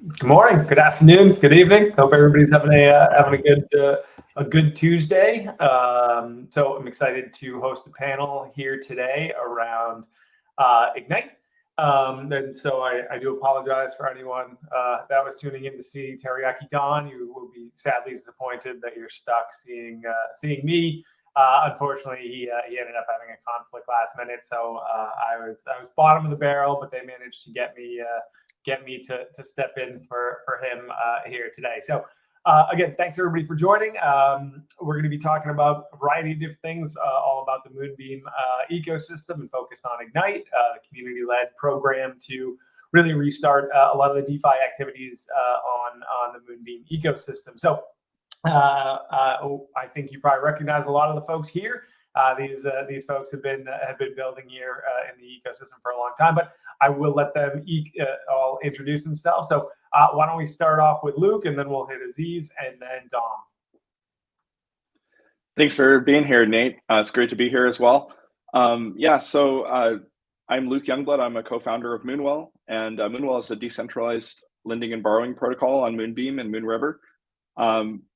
Good morning, good afternoon, good evening. Hope everybody's having a good Tuesday. So I'm excited to host a panel here today around Ignite. And so I do apologize for anyone that was tuning in to see Teriyaki Don. You will be sadly disappointed that you're stuck seeing me. Unfortunately, he ended up having a conflict last minute, so I was bottom of the barrel, but they managed to get me to step in for him here today. So again, thanks everybody for joining. We're going to be talking about a variety of different things, all about the Moonbeam ecosystem and focused on Ignite, the community-led program to really restart a lot of the DeFi activities on the Moonbeam ecosystem. So I think you probably recognize a lot of the folks here. These folks have been building here in the ecosystem for a long time, but I will let them all introduce themselves. So why don't we start off with Luke, and then we'll hit Aziz, and then Dom. Thanks for being here, Nate. It's great to be here as well. So I'm Luke Youngblood. I'm a co-founder of Moonwell, and Moonwell is a decentralized lending and borrowing protocol on Moonbeam and Moonriver.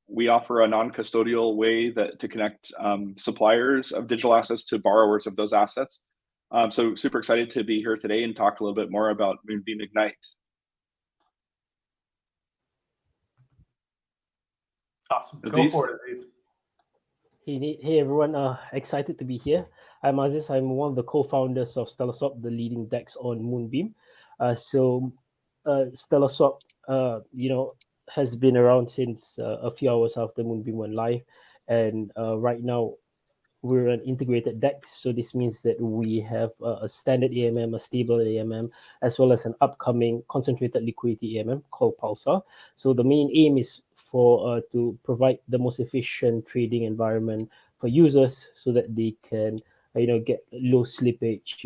We offer a non-custodial way to connect suppliers of digital assets to borrowers of those assets. So super excited to be here today and talk a little bit more about Moonbeam Ignite. Awesome. Aziz. Go for it, Aziz. Hey everyone, excited to be here. I'm Aziz. I'm one of the co-founders of StellaSwap, the leading DEX on Moonbeam. StellaSwap, has been around since a few hours after Moonbeam went live, and right now we're an integrated DEX. So this means that we have a standard AMM, a stable AMM, as well as an upcoming concentrated liquidity AMM called Pulsar. So the main aim is for to provide the most efficient trading environment for users, so that they can get low slippage,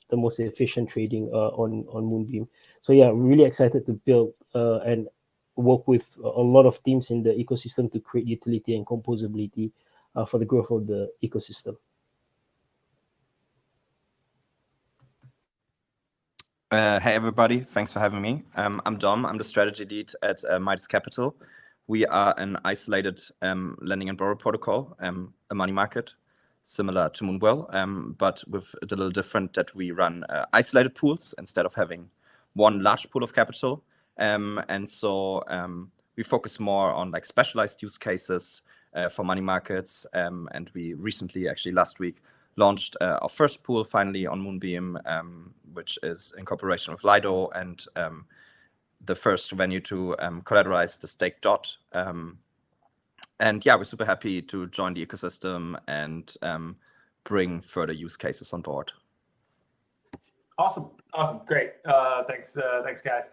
the most efficient trading on Moonbeam. So yeah, really excited to build and work with a lot of teams in the ecosystem to create utility and composability for the growth of the ecosystem. Hey everybody, thanks for having me. I'm Dom. I'm the strategy lead at Midas Capital. We are an isolated lending and borrow protocol, a money market similar to Moonwell, but with a little different that we run isolated pools instead of having one large pool of capital. And so we focus more on like specialized use cases for money markets. And we recently, actually last week, launched our first pool finally on Moonbeam, which is in cooperation with Lido, and the first venue to collateralize the stake DOT. And yeah, we're super happy to join the ecosystem and bring further use cases on board. Awesome, great. Thanks guys.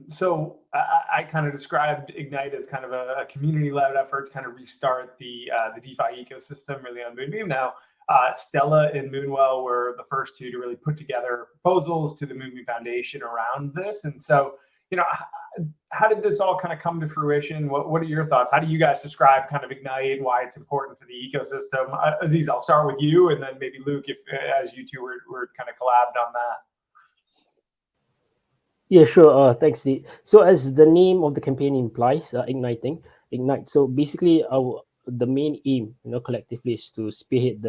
So I kind of described Ignite as kind of a community-led effort to kind of restart the DeFi ecosystem really on Moonbeam. Now, Stella and Moonwell were the first two to really put together proposals to the Moonbeam Foundation around this. And so, how did this all kind of come to fruition? What are your thoughts? How do you guys describe kind of Ignite and why it's important for the ecosystem? Aziz, I'll start with you, and then maybe Luke, if as you two were kind of collabed on that. Yeah, sure. Thanks, Nate. So as the name of the campaign implies, Ignite. So basically, the main aim, collectively, is to spearhead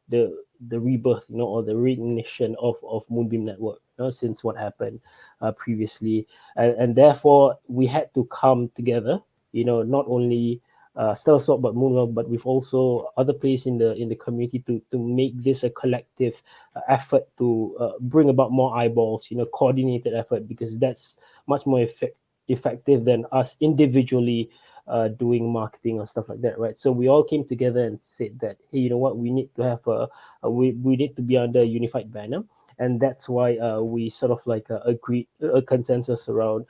the rebirth, or the reignition of Moonbeam Network, since what happened previously, and therefore we had to come together, not only StellaSwap but Moonwell, but with also other players in the community to make this a collective effort to bring about more eyeballs, coordinated effort, because that's much more effective than us individually doing marketing or stuff like that, right? So we all came together and said that, hey, you know what, we need to have we need to be under a unified banner, and that's why we sort of like agreed a consensus around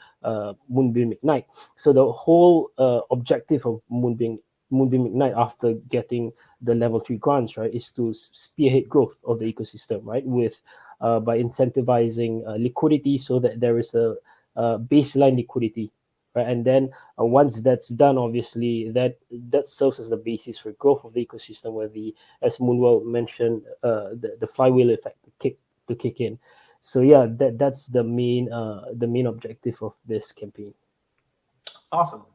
Moonbeam Ignite. So the whole objective of Moonbeam Ignite, after getting the level 3 grants, right, is to spearhead growth of the ecosystem, right, with by incentivizing liquidity, so that there is a baseline liquidity. Right? And then once that's done, obviously that serves as the basis for growth of the ecosystem, where as Moonwell mentioned, the flywheel effect to kick in. So yeah, that's the main objective of this campaign. Awesome.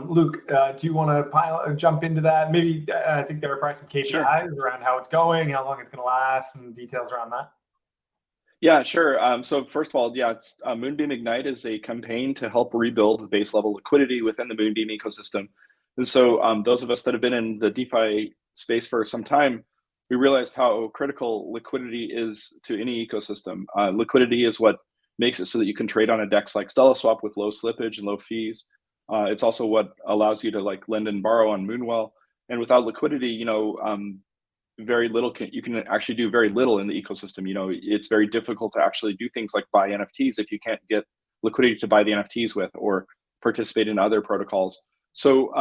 Luke, do you want to jump into that? Maybe I think there are probably some KPIs around how it's going, how long it's going to last, and details around that. Yeah, sure. So first of all, yeah, it's Moonbeam Ignite is a campaign to help rebuild the base level liquidity within the Moonbeam ecosystem. And so those of us that have been in the DeFi space for some time, we realized how critical liquidity is to any ecosystem. Liquidity is what makes it so that you can trade on a DEX like StellaSwap with low slippage and low fees. It's also what allows you to like lend and borrow on Moonwell. And without liquidity, very little you can actually do very little in the ecosystem. It's very difficult to actually do things like buy NFTs if you can't get liquidity to buy the NFTs with or participate in other protocols. So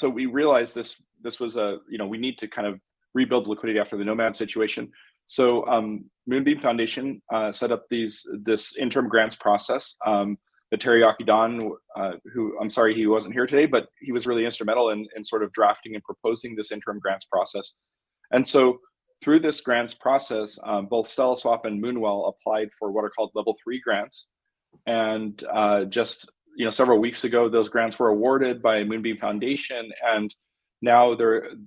we realized this was we need to kind of rebuild liquidity after the Nomad situation. So Moonbeam Foundation set up this interim grants process. The Teriyaki Don, who I'm sorry he wasn't here today, but he was really instrumental in sort of drafting and proposing this interim grants process. And so through this grants process, both StellaSwap and Moonwell applied for what are called level 3 grants. And just several weeks ago, those grants were awarded by Moonbeam Foundation, and now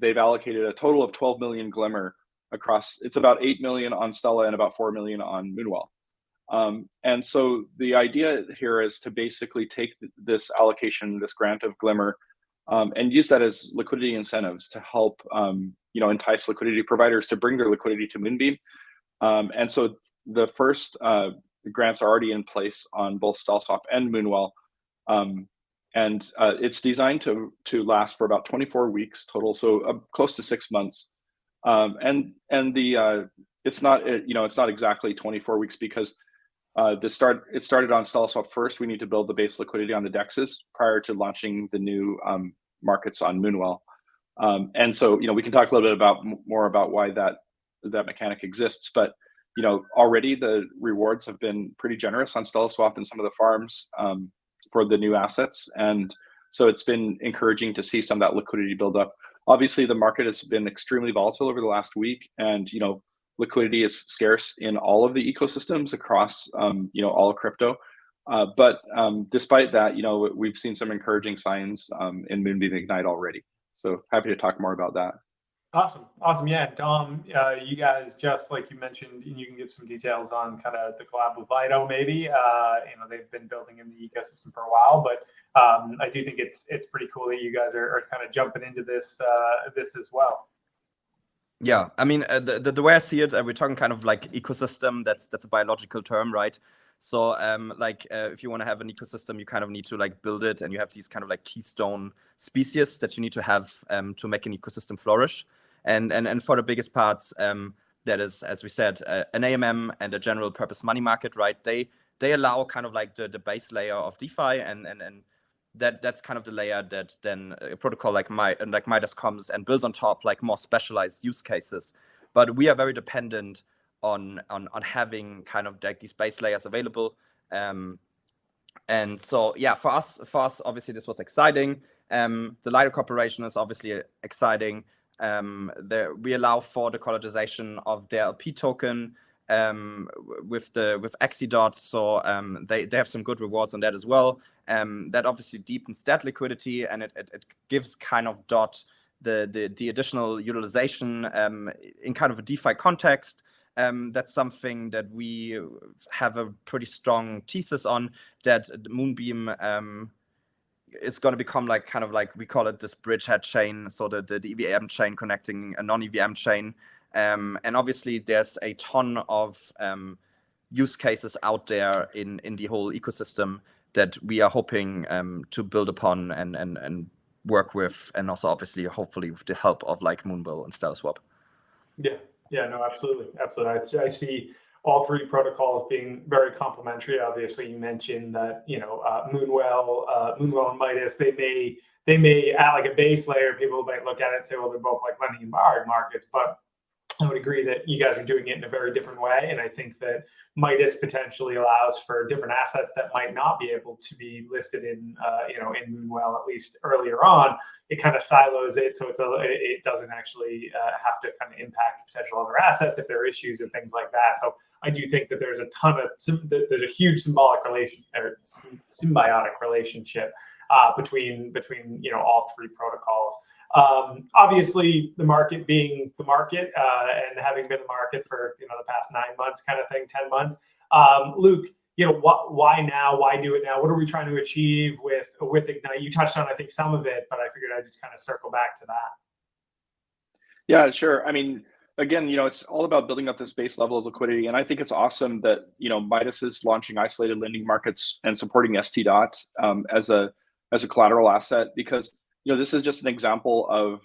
they've allocated a total of 12 million Glimmer across. It's about 8 million on Stella and about 4 million on Moonwell. And so the idea here is to basically take this allocation, this grant of Glimmer, and use that as liquidity incentives to help entice liquidity providers to bring their liquidity to Moonbeam. And so the first grants are already in place on both StellaSwap and Moonwell. And it's designed to last for about 24 weeks total, so close to 6 months. It's not exactly 24 weeks because it started on StellaSwap first. We need to build the base liquidity on the DEXs prior to launching the new markets on Moonwell. And so we can talk a little bit more about why that mechanic exists. But already the rewards have been pretty generous on StellaSwap and some of the farms for the new assets, and so it's been encouraging to see some of that liquidity build up. Obviously, the market has been extremely volatile over the last week, and liquidity is scarce in all of the ecosystems across all of crypto. But despite that, we've seen some encouraging signs in Moonbeam Ignite already. So happy to talk more about that. Awesome. Yeah, Dom, you guys, just like you mentioned, and you can give some details on kind of the collab with Lido, maybe. They've been building in the ecosystem for a while, but I do think it's pretty cool that you guys are kind of jumping into this as well. Yeah, I mean, the way I see it, we're talking kind of like ecosystem. That's a biological term, right? So if you want to have an ecosystem, you kind of need to like build it, and you have these kind of like keystone species that you need to have to make an ecosystem flourish. And for the biggest parts, that is, as we said, an AMM and a general purpose money market, right? They allow kind of like the base layer of DeFi, and that's kind of the layer that then a protocol like Midas comes and builds on top, like more specialized use cases. But we are very dependent on having kind of like these base layers available. And so yeah, for us, obviously this was exciting. The Lido Corporation is obviously exciting. We allow for the collateralization of their LP token with Axidot, so they have some good rewards on that as well. That obviously deepens that liquidity, and it gives kind of DOT the additional utilization in kind of a DeFi context. That's something that we have a pretty strong thesis on, that Moonbeam is going to become like kind of like, we call it this bridgehead chain, so the EVM chain connecting a non-EVM chain. And obviously there's a ton of use cases out there in the whole ecosystem that we are hoping to build upon and work with, and also obviously hopefully with the help of like Moonwell and StellaSwap. Yeah, no, absolutely. I see all three protocols being very complementary. Obviously, you mentioned that Moonwell and Midas, they may add like a base layer. People might look at it and say, well, they're both like lending and borrowing markets, but I would agree that you guys are doing it in a very different way. And I think that Midas potentially allows for different assets that might not be able to be listed in, in Moonwell, at least earlier on. It kind of silos it, so it doesn't actually have to kind of impact potential other assets if there are issues or things like that. So I do think that there's there's a huge symbiotic relationship between all three protocols. Obviously, the market being the market and having been the market for the past 9 months, kind of thing, 10 months. Luke, why now? Why do it now? What are we trying to achieve with Ignite? You touched on, I think, some of it, but I figured I'd just kind of circle back to that. Yeah, sure. I mean, again, it's all about building up this base level of liquidity, and I think it's awesome that Midas is launching isolated lending markets and supporting ST.dot as a collateral asset, because this is just an example of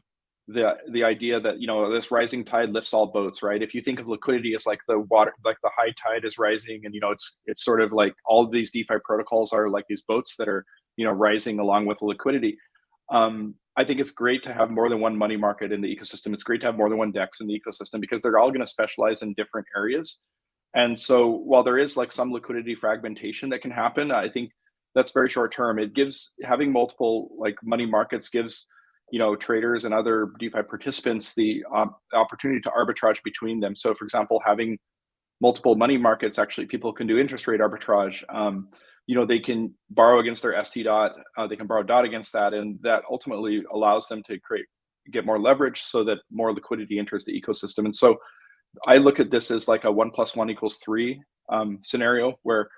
the idea that this rising tide lifts all boats, right? If you think of liquidity as like the water, like the high tide is rising, and it's sort of like all of these DeFi protocols are like these boats that are rising along with the liquidity. I think it's great to have more than one money market in the ecosystem. It's great to have more than one DEX in the ecosystem, because they're all going to specialize in different areas. And so while there is like some liquidity fragmentation that can happen, I think that's very short term. It gives, having multiple like money markets gives traders and other DeFi participants the opportunity to arbitrage between them. So for example, having multiple money markets, actually people can do interest rate arbitrage. They can borrow against their ST.dot, they can borrow DOT against that, and that ultimately allows them to get more leverage so that more liquidity enters the ecosystem. And so I look at this as like a 1 + 1 = 3 scenario, where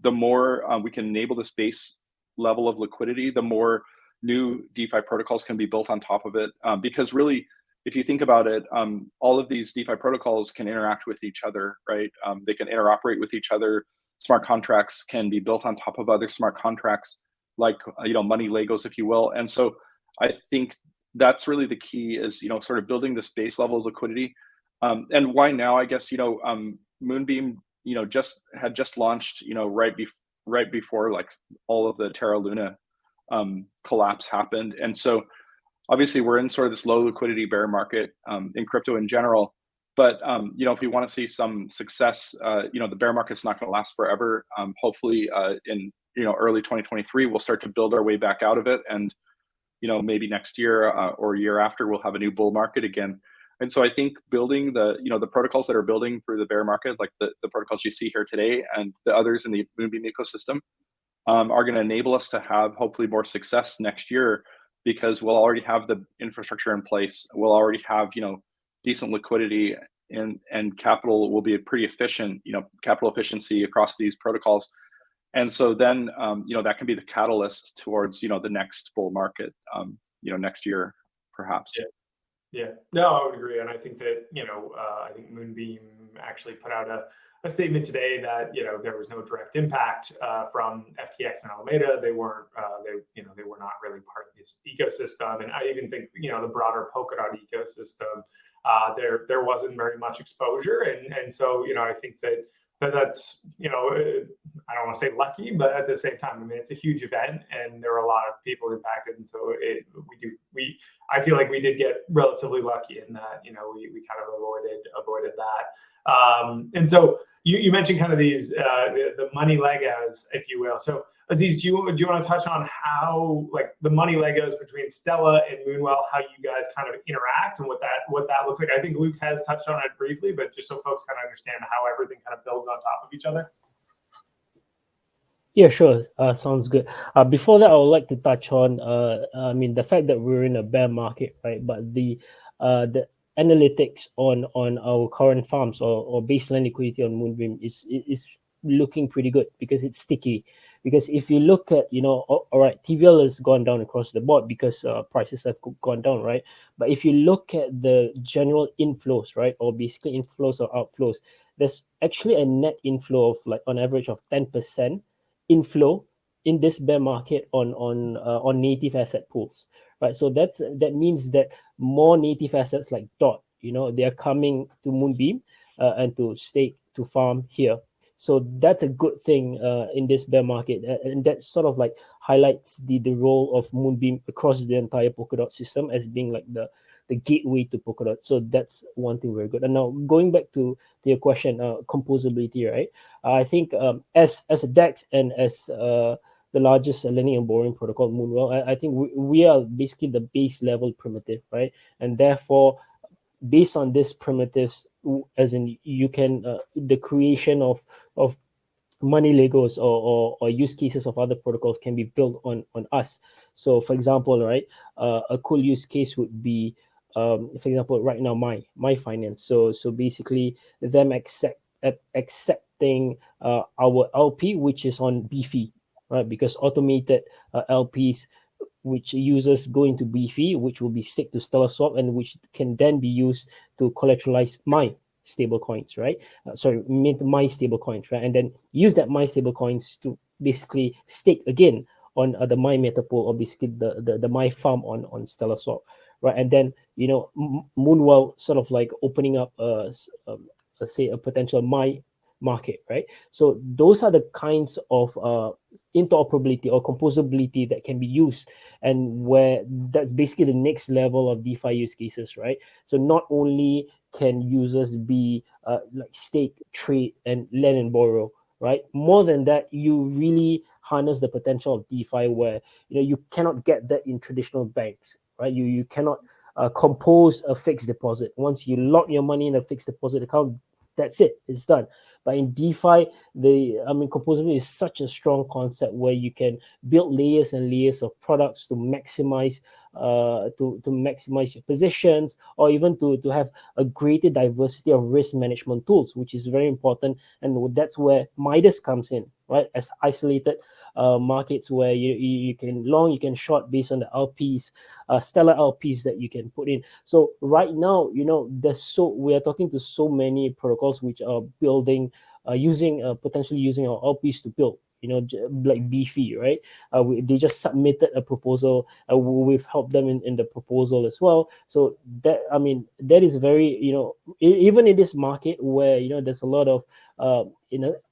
the more we can enable this base level of liquidity, the more new DeFi protocols can be built on top of it. Because really, if you think about it, all of these DeFi protocols can interact with each other, right? They can interoperate with each other. Smart contracts can be built on top of other smart contracts, like money Legos, if you will. And so I think that's really the key, is sort of building this base level of liquidity. And why now? I guess Moonbeam just launched right before like all of the Terra Luna collapse happened. And so obviously we're in sort of this low liquidity bear market in crypto in general. But if we want to see some success, the bear market's not going to last forever. Hopefully in early 2023 we'll start to build our way back out of it, and maybe next year or a year after we'll have a new bull market again. And so I think building the protocols that are building through the bear market, like the protocols you see here today and the others in the Moonbeam ecosystem, are going to enable us to have hopefully more success next year, because we'll already have the infrastructure in place. We'll already have decent liquidity, and capital will be pretty efficient, capital efficiency across these protocols. And so then that can be the catalyst towards the next bull market next year perhaps. Yeah, no, I would agree. And I think that, I think Moonbeam actually put out a statement today that, there was no direct impact from FTX and Alameda. They weren't, they were not really part of this ecosystem. And I even think, the broader Polkadot ecosystem, there wasn't very much exposure. And so, I think that's, I don't want to say lucky, but at the same time, I mean, it's a huge event and there are a lot of people impacted. And so I feel like we did get relatively lucky in that, we kind of avoided that. And so you mentioned kind of these, the money Legos, if you will. So Aziz, do you want to touch on how, like, the money Legos between Stella and Moonwell, how you guys kind of interact and what that looks like? I think Luke has touched on it briefly, but just so folks kind of understand how everything kind of builds on top of each other. Yeah, sure. Sounds good. Before that, I would like to touch on, the fact that we're in a bear market, right? But the analytics on our current farms or baseline liquidity on Moonbeam is looking pretty good, because it's sticky. Because if you look at, all right, TVL has gone down across the board because prices have gone down, right? But if you look at the general inflows, right, or basically inflows or outflows, there's actually a net inflow of, like, on average of 10% inflow in this bear market on native asset pools, right? So that means that more native assets like DOT, they are coming to Moonbeam and to stake, to farm here. So that's a good thing in this bear market, and that sort of like highlights the role of Moonbeam across the entire Polkadot system as being like the the gateway to Polkadot. So that's one thing very good. And now going back to your question, composability, right? I think as a DEX and as the largest lending and borrowing protocol, Moonwell, I think we are basically the base level primitive, right? And therefore, based on this primitives, as in you can the creation of money Legos or use cases of other protocols can be built on us. So for example, right, a cool use case would be for example right now my finance. So basically them accepting our LP, which is on BFI, right? Because automated LPs which users go into BFI, which will be staked to StellaSwap, and which can then be used to collateralize my stable coins, right? Mint my stable coins, right? And then use that my stable coins to basically stake again on the my meta pool, or basically the my farm on StellaSwap, right? And then Moonwell sort of like opening up say a potential my market, right? So those are the kinds of interoperability or composability that can be used, and where that's basically the next level of DeFi use cases, right? So not only can users be like stake, trade, and lend and borrow, right? More than that, you really harness the potential of DeFi, where you cannot get that in traditional banks, right? You cannot compose a fixed deposit. Once you lock your money in a fixed deposit account, that's it, it's done. But in DeFi, composability is such a strong concept where you can build layers and layers of products to maximize to maximize your positions, or even to have a greater diversity of risk management tools, which is very important. And that's where Midas comes in, right? As isolated markets where you can long, you can short based on the LPs, stellar LPs that you can put in. So right now, we are talking to so many protocols which are building, potentially using our LPs to build, like BFI, right? They just submitted a proposal. We've helped them in the proposal as well. So that is very, even in this market where there's a lot of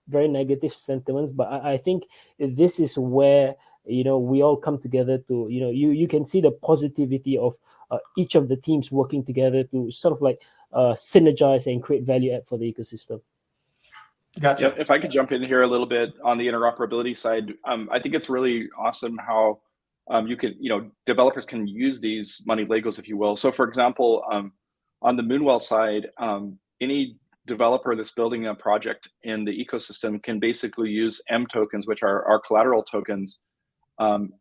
very negative sentiments, but I think this is where we all come together to you can see the positivity of each of the teams working together to sort of like synergize and create value add for the ecosystem. Gotcha. Yeah, if I could jump in here a little bit on the interoperability side, I think it's really awesome how developers can use these money Legos, if you will. So for example, on the Moonwell side, any developer that's building a project in the ecosystem can basically use M tokens, which are our collateral tokens, and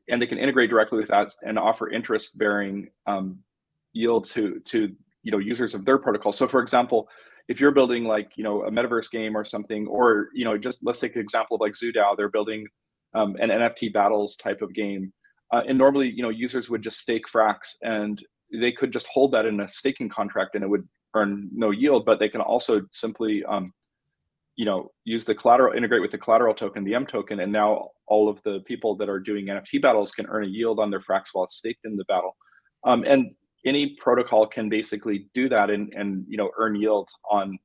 they can integrate directly with that and offer interest-bearing yield to users of their protocol. So for example, if you're building like a metaverse game or something, or just let's take an example of like ZooDAO, they're building an NFT battles type of game, and normally users would just stake Frax, and they could just hold that in a staking contract and it would earn no yield. But they can also simply use the collateral, integrate with the collateral token, the M token, and now all of the people that are doing NFT battles can earn a yield on their Frax while it's staked in the battle. And any protocol can basically do that and earn yield on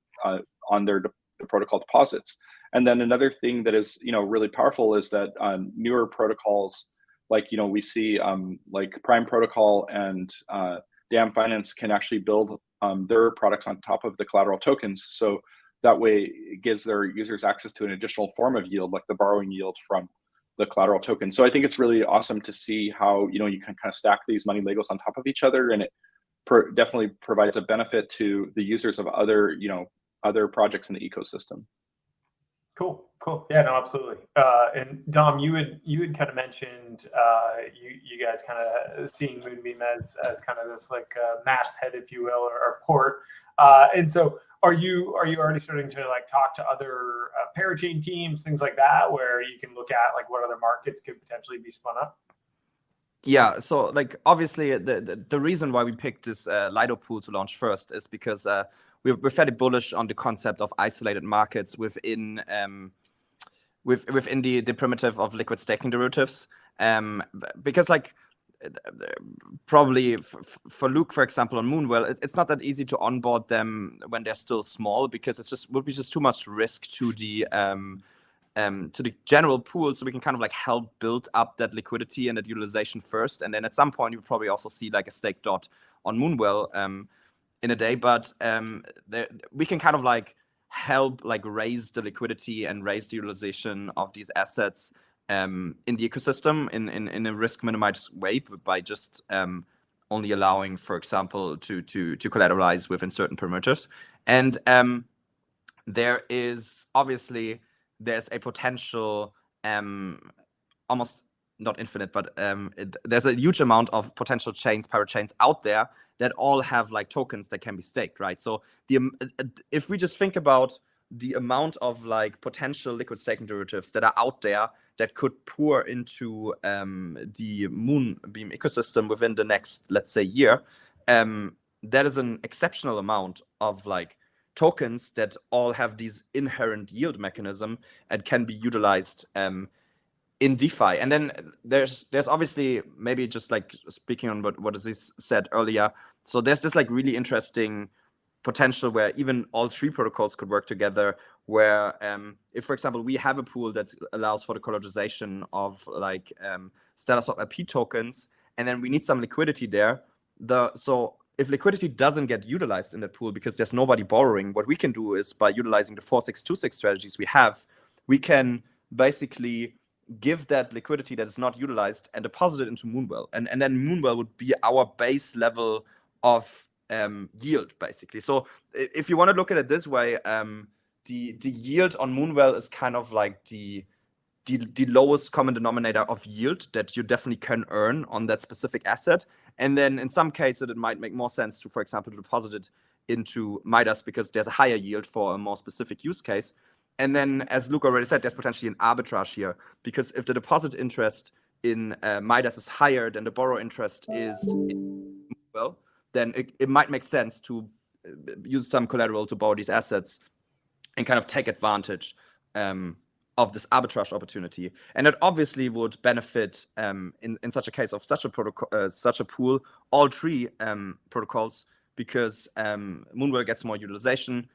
their protocol deposits. And then another thing that is really powerful is that newer protocols, like we see like Prime Protocol and Damn Finance can actually build their products on top of the collateral tokens. So that way it gives their users access to an additional form of yield, like the borrowing yield from the collateral token. So I think it's really awesome to see how you can kind of stack these money Legos on top of each other, and it definitely provides a benefit to the users of other projects in the ecosystem. Cool. Yeah, no, absolutely. And Dom, you had kind of mentioned you guys kind of seeing Moonbeam as kind of this like masthead, if you will, or port. And so are you already starting to like talk to other parachain teams, things like that, where you can look at like what other markets could potentially be spun up? Yeah, so like obviously the reason why we picked this Lido pool to launch first is because we're fairly bullish on the concept of isolated markets within the primitive of liquid staking derivatives, because like probably for Luke, for example, on Moonwell, it's not that easy to onboard them when they're still small, because would be too much risk to the general pool. So we can kind of like help build up that liquidity and that utilization first, and then at some point you probably also see like a stake dot Moonwell in a day, but we can kind of like help like raise the liquidity and raise the utilization of these assets in the ecosystem in a risk minimized way by just only allowing, for example, to collateralize within certain perimeters. And there is obviously there's a potential almost not infinite, but there's a huge amount of potential chains, pirate chains out there that all have like tokens that can be staked, right? So if we just think about the amount of like potential liquid staking derivatives that are out there that could pour into the Moonbeam ecosystem within the next, let's say, year, that is an exceptional amount of like tokens that all have these inherent yield mechanism and can be utilized in DeFi. And then there's obviously, maybe just like speaking on what Aziz said earlier, so there's this like really interesting potential where even all three protocols could work together, where if, for example, we have a pool that allows for the collateralization of like StellaSwap IP tokens, and then we need some liquidity there, so if liquidity doesn't get utilized in that pool because there's nobody borrowing, what we can do is, by utilizing the 4626 strategies we can basically give that liquidity that is not utilized and deposit it into Moonwell. And then Moonwell would be our base level of yield, basically. So if you want to look at it this way, the yield on Moonwell is kind of like the lowest common denominator of yield that you definitely can earn on that specific asset. And then in some cases, it might make more sense to, for example, deposit it into Midas because there's a higher yield for a more specific use case. And then, as Luke already said, there's potentially an arbitrage here, because if the deposit interest in Midas is higher than the borrow interest is in Moonwell, then it might make sense to use some collateral to borrow these assets and kind of take advantage of this arbitrage opportunity. And it obviously would benefit in such a case of such a protocol, such a pool, all three protocols, because Moonwell gets more utilization,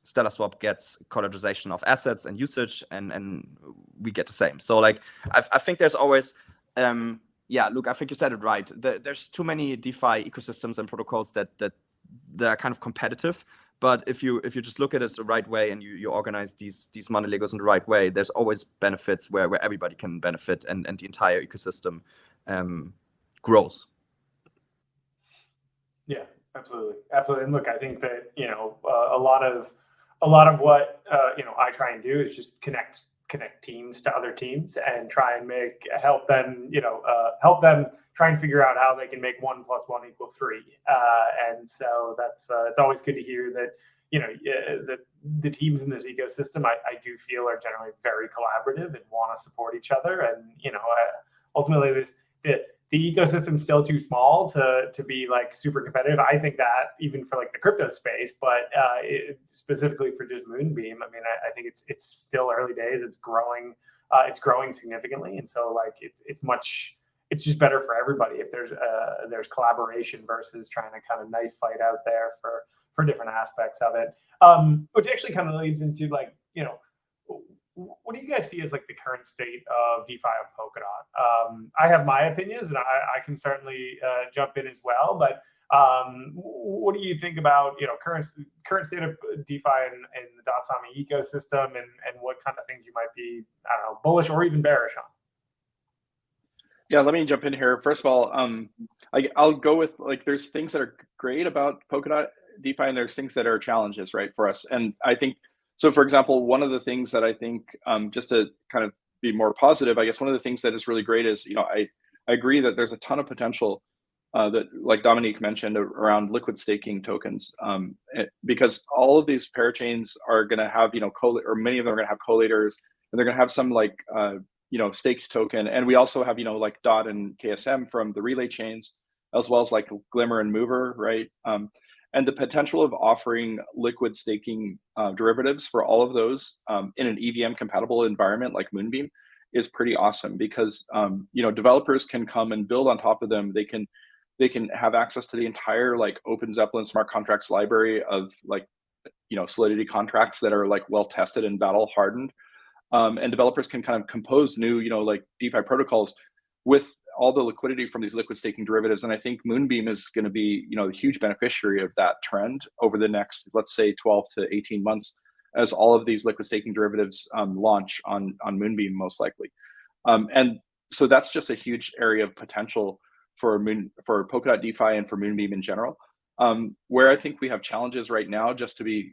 StellaSwap gets collateralization of assets and usage, and we get the same. So like I think there's always yeah, Luke, I think you said it right. There's too many DeFi ecosystems and protocols that are kind of competitive. But if you just look at it the right way and you organize these money Legos in the right way, there's always benefits where everybody can benefit and the entire ecosystem grows. Yeah, absolutely. And look, I think that a lot of what I try and do is just connect teams to other teams and try and help them try and figure out how they can make 1 + 1 = 3. And so that's it's always good to hear that that the teams in this ecosystem I do feel are generally very collaborative and want to support each other. And ultimately the ecosystem's still too small to be like super competitive. I think that even for like the crypto space, but specifically for just Moonbeam, I mean, I think it's still early days. It's growing significantly, and so like it's just better for everybody if there's collaboration versus trying to kind of knife fight out there for different aspects of it. Which actually kind of leads into like what do you guys see as like the current state of DeFi on Polkadot? I have my opinions, and I can certainly jump in as well. But what do you think about current state of DeFi and the Dotsami ecosystem, and what kind of things you might be, I don't know, bullish or even bearish on? Yeah, let me jump in here. First of all, I'll go with like there's things that are great about Polkadot DeFi, and there's things that are challenges, right, for us. And I think so. For example, one of the things that I think, just to kind of be more positive, I guess one of the things that is really great is I agree that there's a ton of potential that, like Dominik mentioned, around liquid staking tokens, because all of these parachains are going to have or many of them are going to have collators, and they're going to have some like staked token. And we also have like DOT and KSM from the relay chains, as well as like Glimmer and Mover, right? And the potential of offering liquid staking derivatives for all of those in an EVM compatible environment like Moonbeam is pretty awesome, because developers can come and build on top of them. They can have access to the entire like Open Zeppelin smart contracts library of like Solidity contracts that are like well tested and battle hardened, and developers can kind of compose new like DeFi protocols with all the liquidity from these liquid staking derivatives. And I think Moonbeam is going to be, a huge beneficiary of that trend over the next, let's say, 12 to 18 months, as all of these liquid staking derivatives launch on Moonbeam, most likely. And so that's just a huge area of potential for Polkadot DeFi and for Moonbeam in general. Where I think we have challenges right now, just to be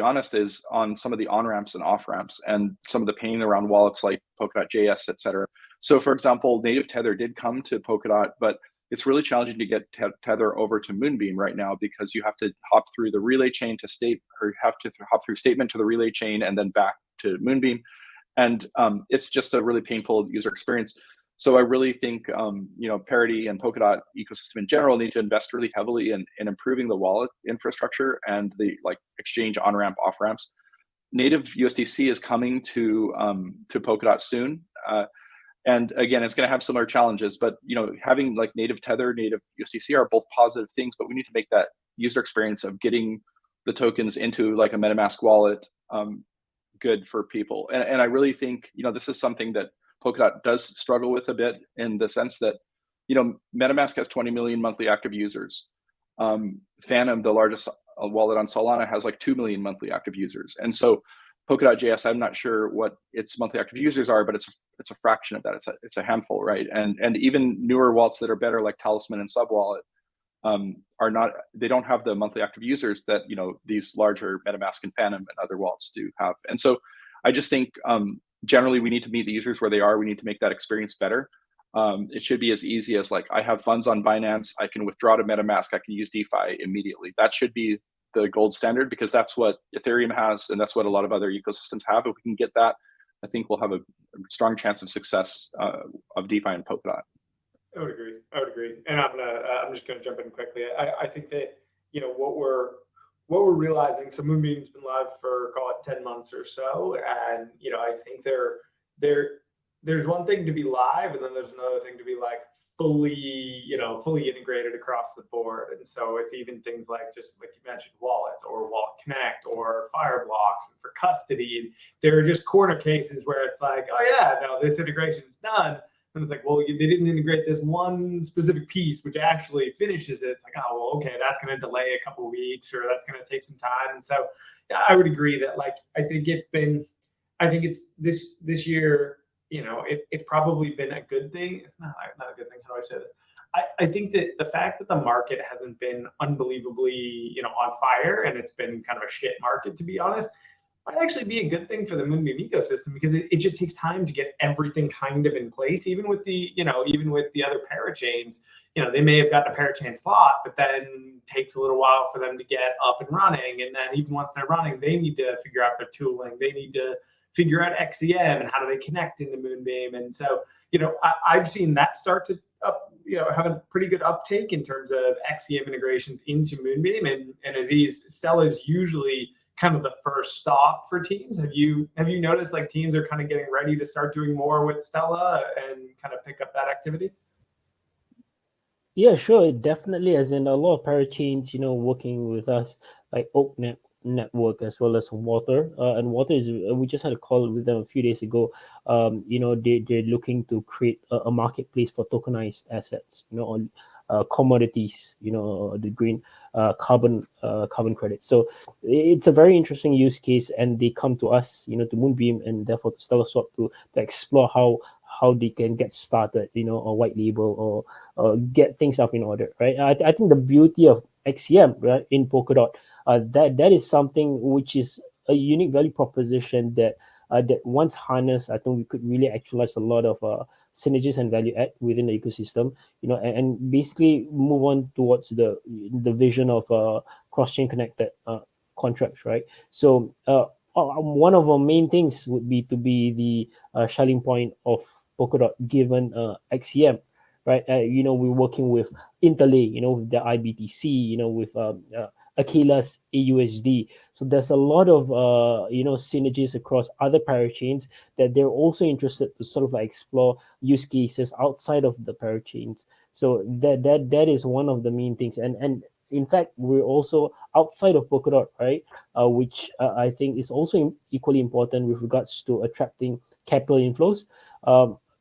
honest, is on some of the on-ramps and off-ramps and some of the pain around wallets like Polkadot.js, et cetera. So for example, native Tether did come to Polkadot, but it's really challenging to get Tether over to Moonbeam right now, because you have to hop through the relay chain to state, or have to hop through statement to the relay chain and then back to Moonbeam. And it's just a really painful user experience. So I really think, Parity and Polkadot ecosystem in general need to invest really heavily in improving the wallet infrastructure and the exchange on-ramp, off-ramps. Native USDC is coming to Polkadot soon. And again, it's going to have similar challenges, but having native Tether, native USDC are both positive things, but we need to make that user experience of getting the tokens into a MetaMask wallet good for people. And I really think, this is something that Polkadot does struggle with a bit, in the sense that, MetaMask has 20 million monthly active users. Phantom, the largest wallet on Solana, has 2 million monthly active users. And so Polkadot.js, I'm not sure what its monthly active users are, but it's a fraction of that. It's a handful, right? And even newer wallets that are better, like Talisman and Subwallet, they don't have the monthly active users that these larger MetaMask and Phantom and other wallets do have. And so I just think generally we need to meet the users where they are. We need to make that experience better. It should be as easy as I have funds on Binance, I can withdraw to MetaMask, I can use DeFi immediately. That should be the gold standard, because that's what Ethereum has, and that's what a lot of other ecosystems have. If we can get that, I think we'll have a strong chance of success of DeFi and Polkadot. I would agree. And I'm just gonna jump in quickly. I think that what we're realizing. So Moonbeam's been live for, call it, 10 months or so, and I think there's one thing to be live, and then there's another thing to be fully integrated across the board. And so it's even things like, just like you mentioned, wallets or Wallet Connect or Fireblocks for custody. And there are just corner cases where it's like, oh yeah, no, this integration's done. And it's like, well, they didn't integrate this one specific piece, which actually finishes it. It's like, oh, well, okay, that's going to delay a couple of weeks, or that's going to take some time. And so yeah, I would agree that I think it's this year, it's probably been a good thing. Not a good thing. How do I say this? I think that the fact that the market hasn't been unbelievably, on fire, and it's been kind of a shit market, to be honest, might actually be a good thing for the Moonbeam ecosystem, because it just takes time to get everything kind of in place. Even with the other parachains, they may have gotten a parachain slot, but then takes a little while for them to get up and running. And then even once they're running, they need to figure out their tooling. They need to figure out XEM and how do they connect into Moonbeam. And so, I've seen that start to have a pretty good uptake in terms of XEM integrations into Moonbeam. And Aziz, Stella is usually kind of the first stop for teams. Have you noticed teams are kind of getting ready to start doing more with Stella and kind of pick up that activity? Yeah, sure, definitely. As in a lot of parachains, working with us, like OakNet Network, as well as Water. And Water is, we just had a call with them a few days ago. They're looking to create a marketplace for tokenized assets, on commodities, the green carbon credits. So it's a very interesting use case, and they come to us, to Moonbeam and therefore to StellaSwap to explore how they can get started, a white label or get things up in order, right? I think the beauty of XEM, right, in Polkadot, that is something which is a unique value proposition that once harnessed, I think we could really actualize a lot of synergies and value add within the ecosystem, and basically move on towards the vision of cross-chain connected contracts, right? So one of our main things would be to be the selling point of Polkadot given XEM, right? We're working with Interlay, with the IBTC, with Akila's AUSD. So there's a lot of synergies across other parachains that they're also interested to sort of explore use cases outside of the parachains. So that is one of the main things. And in fact, we're also outside of Polkadot, right? Which I think is also equally important with regards to attracting capital inflows.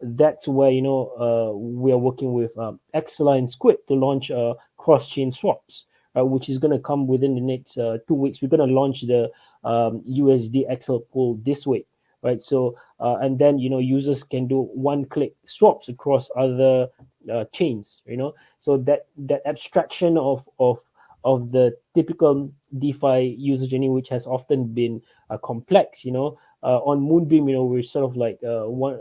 that's where we are working with Exela and Squid to launch cross-chain swaps, which is going to come within the next 2 weeks. We're going to launch the USD XL pool this week, right? So and then users can do one-click swaps across other chains, so that abstraction of the typical DeFi user journey, which has often been complex, on Moonbeam, we're sort of like one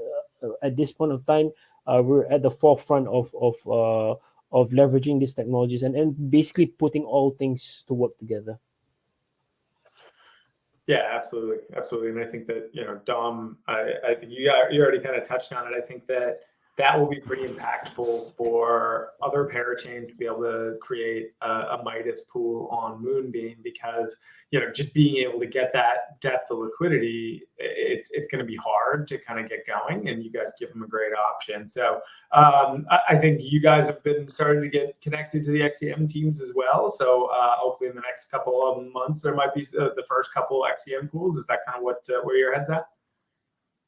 at this point of time, we're at the forefront of leveraging these technologies and basically putting all things to work together. Yeah, absolutely, absolutely, and I think that Dom, I think you already kind of touched on it. I think that will be pretty impactful for other parachains to be able to create a Midas pool on Moonbeam, because just being able to get that depth of liquidity, it's going to be hard to kind of get going, and you guys give them a great option. So I think you guys have been starting to get connected to the XCM teams as well. So hopefully in the next couple of months there might be the first couple XCM pools. Is that kind of where your head's at?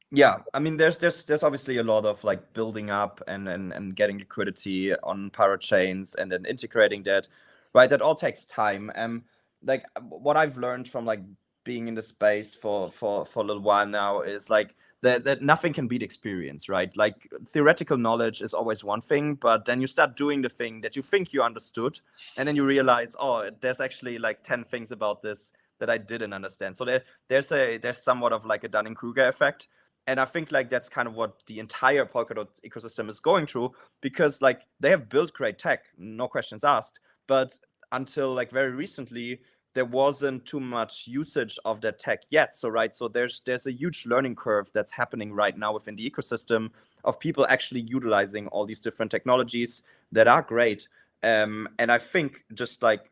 Yeah, I mean, there's obviously a lot of like building up and getting liquidity on parachains and then integrating that, right? That all takes time. Like what I've learned from like being in the space for a little while now is like that nothing can beat experience, right? Like theoretical knowledge is always one thing, but then you start doing the thing that you think you understood, and then you realize, oh, there's actually like 10 things about this that I didn't understand. So there's somewhat of like a Dunning-Kruger effect. And I think like that's kind of what the entire Polkadot ecosystem is going through, because like they have built great tech, no questions asked, but until like very recently, there wasn't too much usage of that tech yet. So there's a huge learning curve that's happening right now within the ecosystem of people actually utilizing all these different technologies that are great. And I think just like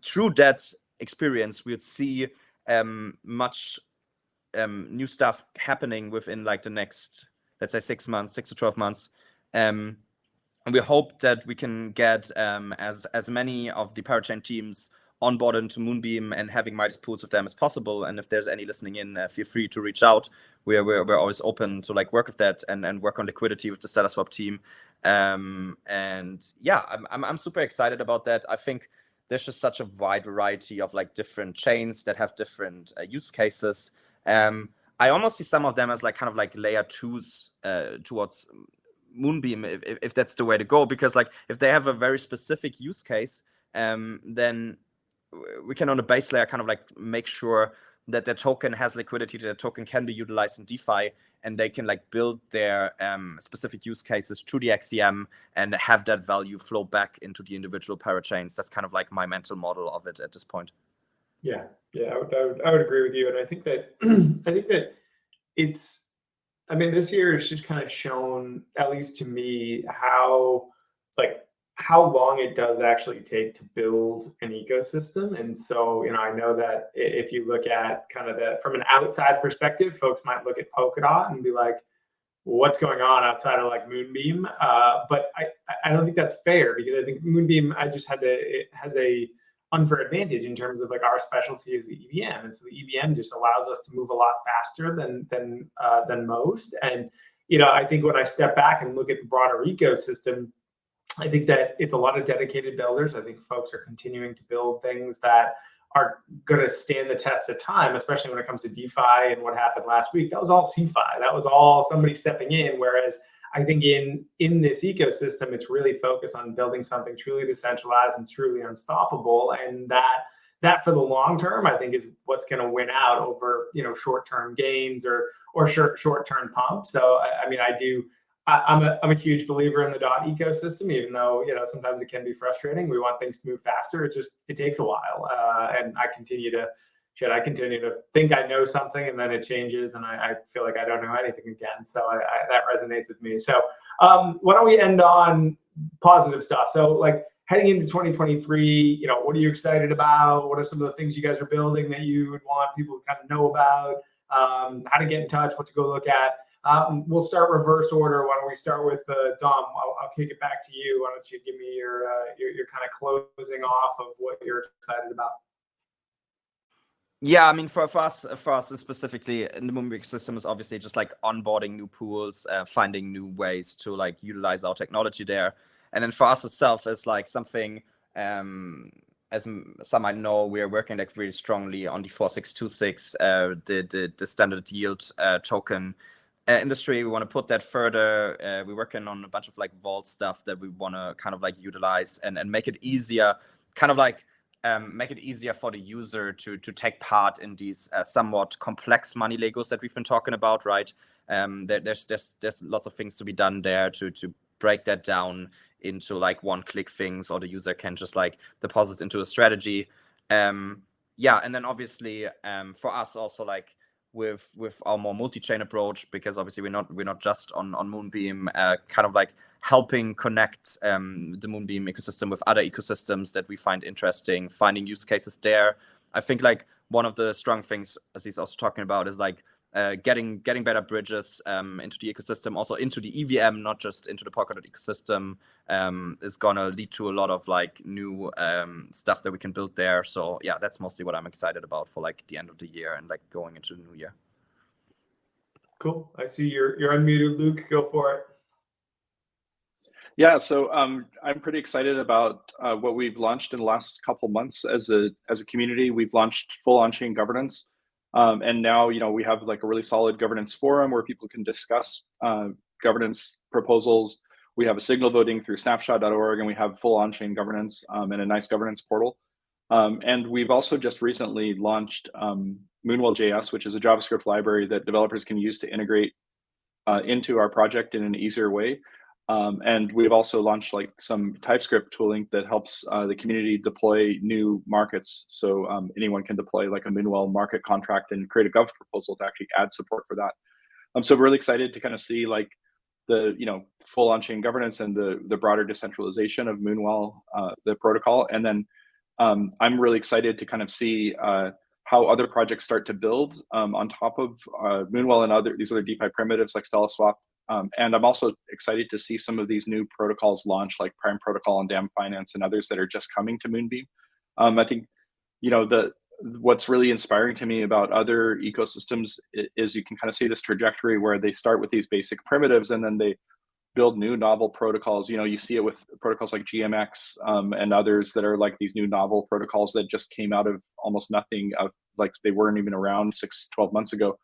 through that experience, we'll see much new stuff happening within like the next, let's say 6 to 12 months. And we hope that we can get as many of the parachain teams onboarded into Moonbeam and having Midas pools with them as possible. And if there's any listening in, feel free to reach out. We're always open to like work with that and work on liquidity with the StellaSwap team. And yeah, I'm super excited about that. I think there's just such a wide variety of like different chains that have different use cases. I almost see some of them as like kind of like layer 2s towards Moonbeam, if that's the way to go, because like if they have a very specific use case, then we can on a base layer kind of like make sure that their token has liquidity, that their token can be utilized in DeFi, and they can like build their specific use cases through the XCM and have that value flow back into the individual parachains. That's kind of like my mental model of it at this point. Yeah, I would agree with you, and I think that it's, I mean, this year has just kind of shown, at least to me, how long it does actually take to build an ecosystem. And so, I know that if you look at kind of that from an outside perspective, folks might look at Polkadot and be like, well, what's going on outside of like Moonbeam? But I don't think that's fair, because I think Moonbeam, it has a unfair advantage in terms of like our specialty is the EVM, and so the EVM just allows us to move a lot faster than most. And I think when I step back and look at the broader ecosystem, I think that it's a lot of dedicated builders. I think folks are continuing to build things that are going to stand the test of time, especially when it comes to DeFi and what happened last week. That was all CeFi. That was all somebody stepping in. Whereas I think in this ecosystem, it's really focused on building something truly decentralized and truly unstoppable. And that for the long term, I think is what's going to win out over short-term gains or short-term pumps. So I mean, I'm a huge believer in the DOT ecosystem, even though sometimes it can be frustrating. We want things to move faster. It takes a while, and I continue to think I know something, and then it changes, and I feel like I don't know anything again. So that resonates with me. So why don't we end on positive stuff? So like heading into 2023, what are you excited about? What are some of the things you guys are building that you would want people to kind of know about? How to get in touch? What to go look at? We'll start reverse order. Why don't we start with Dom? I'll kick it back to you. Why don't you give me your kind of closing off of what you're excited about? Yeah, I mean, for us specifically in the Moonbeam ecosystem is obviously just like onboarding new pools, finding new ways to like utilize our technology there. And then for us itself is like something, as some might know, we are working like really strongly on the 4626, the standard yield token industry. We want to put that further. We're working on a bunch of like vault stuff that we want to kind of like utilize and make it easier, kind of like make it easier for the user to take part in these somewhat complex money Legos that we've been talking about, right? There's lots of things to be done there to break that down into like one-click things, or the user can just like deposit into a strategy. Yeah, and then obviously for us also like with our more multi-chain approach, because obviously we're not just on Moonbeam, kind of like helping connect the Moonbeam ecosystem with other ecosystems that we find interesting, finding use cases there. I think like one of the strong things Aziz also talking about is like getting better bridges into the ecosystem, also into the EVM, not just into the Polkadot ecosystem, is gonna lead to a lot of like new stuff that we can build there. So yeah, that's mostly what I'm excited about for like the end of the year and like going into the new year. Cool. I see you're unmuted, Luke. Go for it. Yeah, so I'm pretty excited about what we've launched in the last couple months as a community. We've launched full on-chain governance, and now we have like a really solid governance forum where people can discuss governance proposals. We have a signal voting through snapshot.org, and we have full on-chain governance and a nice governance portal. And we've also just recently launched Moonwell.js, which is a JavaScript library that developers can use to integrate into our project in an easier way. And we've also launched like some TypeScript tooling that helps the community deploy new markets. So anyone can deploy like a Moonwell market contract and create a gov proposal to actually add support for that. So we're really excited to kind of see like the full on-chain governance and the broader decentralization of Moonwell, the protocol. And then I'm really excited to kind of see how other projects start to build on top of Moonwell and these other DeFi primitives like StellaSwap. And I'm also excited to see some of these new protocols launch, like Prime Protocol and Dam Finance and others that are just coming to Moonbeam. I think, what's really inspiring to me about other ecosystems is you can kind of see this trajectory where they start with these basic primitives and then they build new novel protocols. You see it with protocols like GMX and others that are like these new novel protocols that just came out of almost nothing, like they weren't even around 6-12 months ago.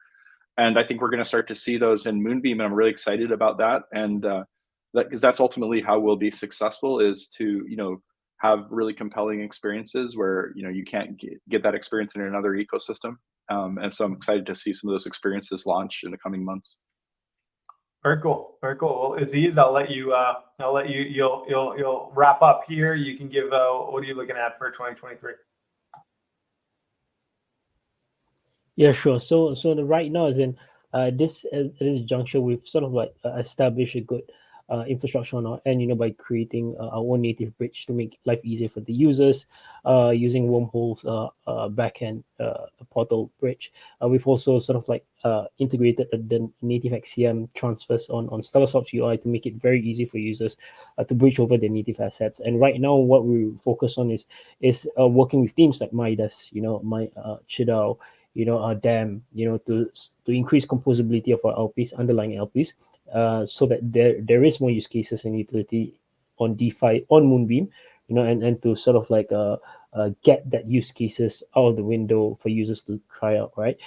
And I think we're going to start to see those in Moonbeam, and I'm really excited about that. And because that's ultimately how we'll be successful, is to have really compelling experiences where you can't get that experience in another ecosystem. And so I'm excited to see some of those experiences launch in the coming months. Very cool. Very cool. Well, Aziz, I'll let you. You'll wrap up here. You can give. What are you looking at for 2023? Yeah, sure. So right now, as in this juncture, we've sort of like established a good infrastructure on our end, by creating our own native bridge to make life easier for the users, using Wormhole's backend portal bridge. We've also sort of like integrated the native XCM transfers on StellaSwap's UI to make it very easy for users to bridge over their native assets. And right now, what we focus on is working with teams like Midas, Chidao, DAM, to increase composability of our LPs, underlying LPs, so that there is more use cases and utility on DeFi on Moonbeam, and to sort of like get that use cases out of the window for users to try out, right?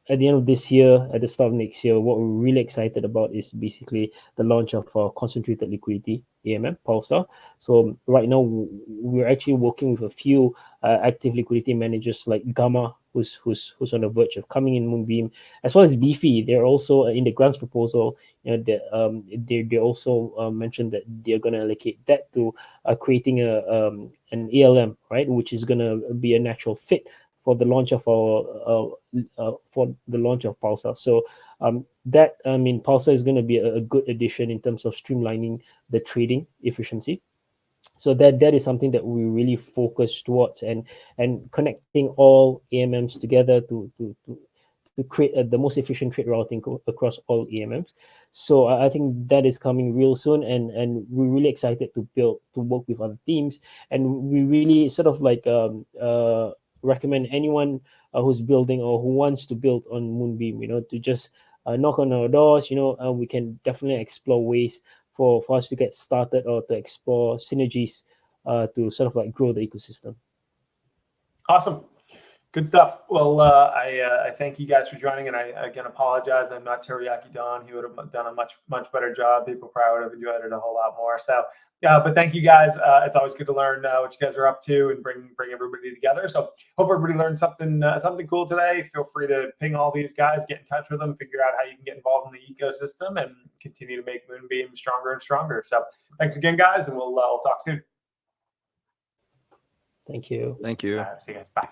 At the end of this year, at the start of next year, what we're really excited about is basically the launch of our concentrated liquidity AMM Pulsar. So right now we're actually working with a few active liquidity managers like Gamma, who's on the verge of coming in Moonbeam, as well as Beefy. They're also in the grants proposal. They also mentioned that they're going to allocate that to creating an ALM, right, which is going to be a natural fit for the launch of Pulsar. So Pulsar is going to be a good addition in terms of streamlining the trading efficiency. So that is something that we really focus towards, and connecting all AMMs together to create the most efficient trade routing across all AMMs. So I think that is coming real soon, and we're really excited to work with other teams, and we really sort of like recommend anyone who's building or who wants to build on Moonbeam, to just knock on our doors. We can definitely explore ways for us to get started or to explore synergies to sort of like grow the ecosystem. Awesome. Good stuff. Well, I thank you guys for joining, and I again apologize. I'm not Teriyaki Don. He would have done a much better job. People probably would have enjoyed it a whole lot more. So, but thank you guys. It's always good to learn what you guys are up to and bring everybody together. So, hope everybody learned something cool today. Feel free to ping all these guys, get in touch with them, figure out how you can get involved in the ecosystem, and continue to make Moonbeam stronger and stronger. So, thanks again, guys, and we'll talk soon. Thank you. Thank you. See you guys. Bye.